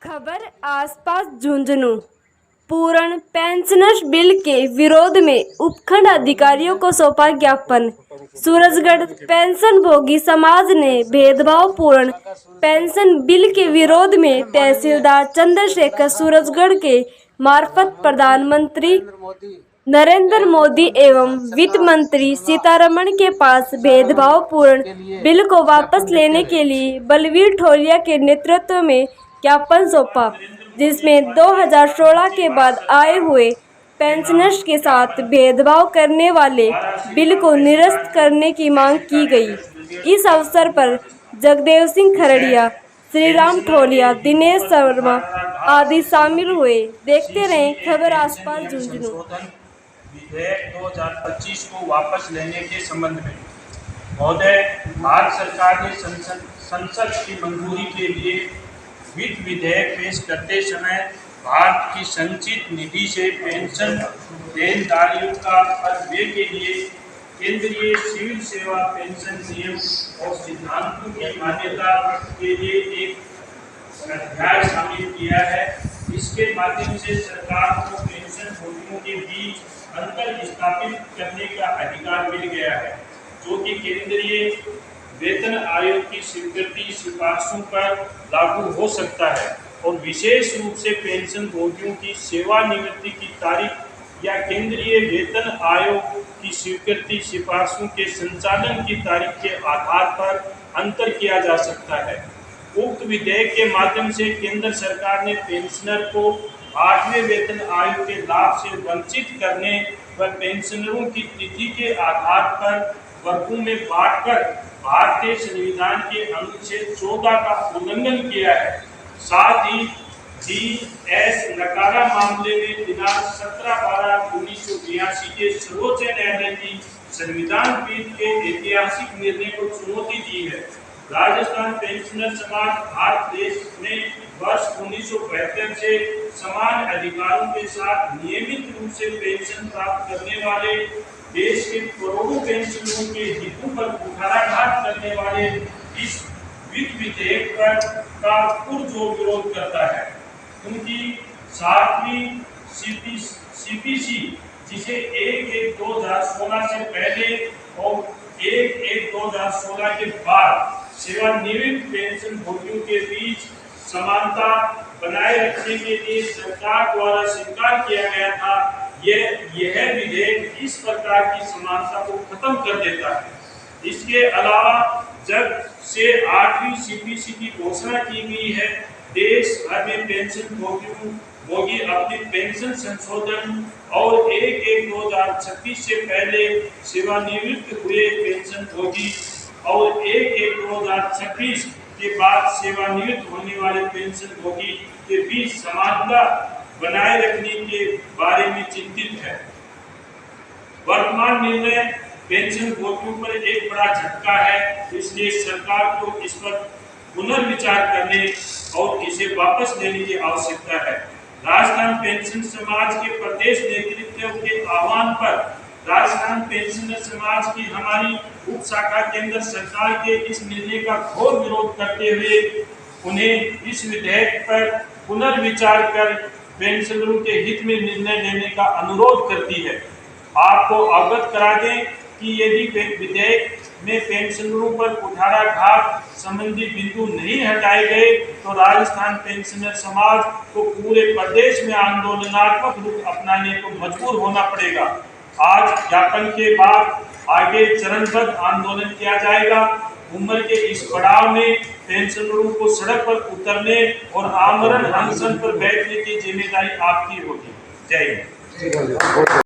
खबर आसपास झुंझुनू। पूर्ण पेंशनर्स बिल के विरोध में उपखंड अधिकारियों को सौंपा ज्ञापन। सूरजगढ़ पेंशनभोगी समाज ने भेदभावपूर्ण पेंशन बिल के विरोध में तहसीलदार चंद्रशेखर सूरजगढ़ के मार्फत प्रधानमंत्री नरेंद्र मोदी एवं वित्त मंत्री सीतारमण के पास भेदभावपूर्ण बिल को वापस लेने के लिए बलवीर ठोलिया के नेतृत्व में ज्ञापन सौंपा, जिसमें 2016 के बाद आए हुए पेंशनर्स के साथ भेदभाव करने वाले बिल को निरस्त करने की मांग की गई। इस अवसर पर जगदेव सिंह खरड़िया, श्रीराम ठोलिया, दिनेश शर्मा आदि शामिल हुए। देखते रहें खबर आसपास झुंझुनू। विधेयक 2025 को वापस लेने के संबंध में महोदय, भारत सरकार ने संसद की मंजूरी के लिए वित्त विधेयक पेश करते समय भारत की संचित निधि से पेंशन देनदारियों का व्यय के लिए केंद्रीय सिविल सेवा पेंशन नियम और सिद्धांतों की मान्यता के लिए एक अध्याय शामिल किया है। इसके माध्यम से सरकार को पेंशन भोगियों के बीच अंतर स्थापित करने का अधिकार मिल गया है, जो कि केंद्रीय वेतन आयोग की स्वीकृति सिफारिशों पर लागू हो सकता है और विशेष रूप से पेंशन भोगियों की सेवानिवृत्ति की तारीख या केंद्रीय वेतन आयोग की स्वीकृति सिफारिशों के संचालन की तारीख के आधार पर अंतर किया जा सकता है। उक्त विधेयक के माध्यम से केंद्र सरकार ने पेंशनर को 8वें वेतन आयोग के लाभ से वंचित करने व पेंशनरों की तिथि के आधार पर वर्गों में बांटकर भारतीय संविधान के अनुच्छेद 14 का उल्लंघन किया है। साथ ही DS नकारा मामले में दिनांक 17/12/1982 के सर्वोच्च न्यायालय की संविधान पीठ के ऐतिहासिक निर्णय को चुनौती दी है। राजस्थान पेंशनर समाज भारत देश में वर्ष 1972 से समान अधिकारों के साथ नियमित रूप से पेंशन प्राप्त करने वाले देश के करोड़ों पेंशनरों के हितों पर कुठाराघात करने वाले इस वित्त विधेयक का पुरजोर विरोध करता है। उनकी 7वीं CPC, जिसे 1/1/2016 से पहले और 1/1/2016 के बाद सेवानिवृत्त पेंशन भोगियों के बीच समानता बनाए रखने के लिए सरकार द्वारा स्वीकार किया गया था। यह विधेयक इस प्रकार की समानता को खत्म कर देता है। इसके अलावा जब से 8वीं CPC की घोषणा की गई है, देश भर में पेंशन भोगी अपनी पेंशन संशोधन और 1/1/2036 से पहले सेवानिवृत्त हुए पेंशन भोगी और 1/1/2026 के बाद सेवानिवृत्त होने वाले पेंशन भोगी के बीच समानता बनाए रखने के बारे में चिंतित है। वर्तमान निर्णय पेंशन भोगियों पर एक बड़ा झटका है, इसलिए सरकार को इस पर पुनर्विचार करने और इसे वापस लेने की आवश्यकता है। राजस्थान पेंशन समाज के प्रदेश नेतृत्व के आह्वान पर राजस्थान पेंशनर समाज की हमारी उप शाखा केंद्र सरकार के इस निर्णय का घोर विरोध करते हुए उन्हें इस विधेयक पर पुनर्विचार कर पेंशनरों के हित में निर्णय लेने का अनुरोध करती है। आपको अवगत करा दें कि यदि विधेयक में पेंशनरों पर कुठाराघात संबंधी बिंदु नहीं हटाए गए तो राजस्थान पेंशनर समाज को पूरे प्रदेश में आंदोलनात्मक रूप अपनाने को मजबूर होना पड़ेगा। आज ज्ञापन के बाद आगे चरणबद्ध आंदोलन किया जाएगा। उम्र के इस पड़ाव में पेंशनरों को सड़क पर उतरने और आमरण अनशन पर बैठने की जिम्मेदारी आपकी होगी। जय हिंद।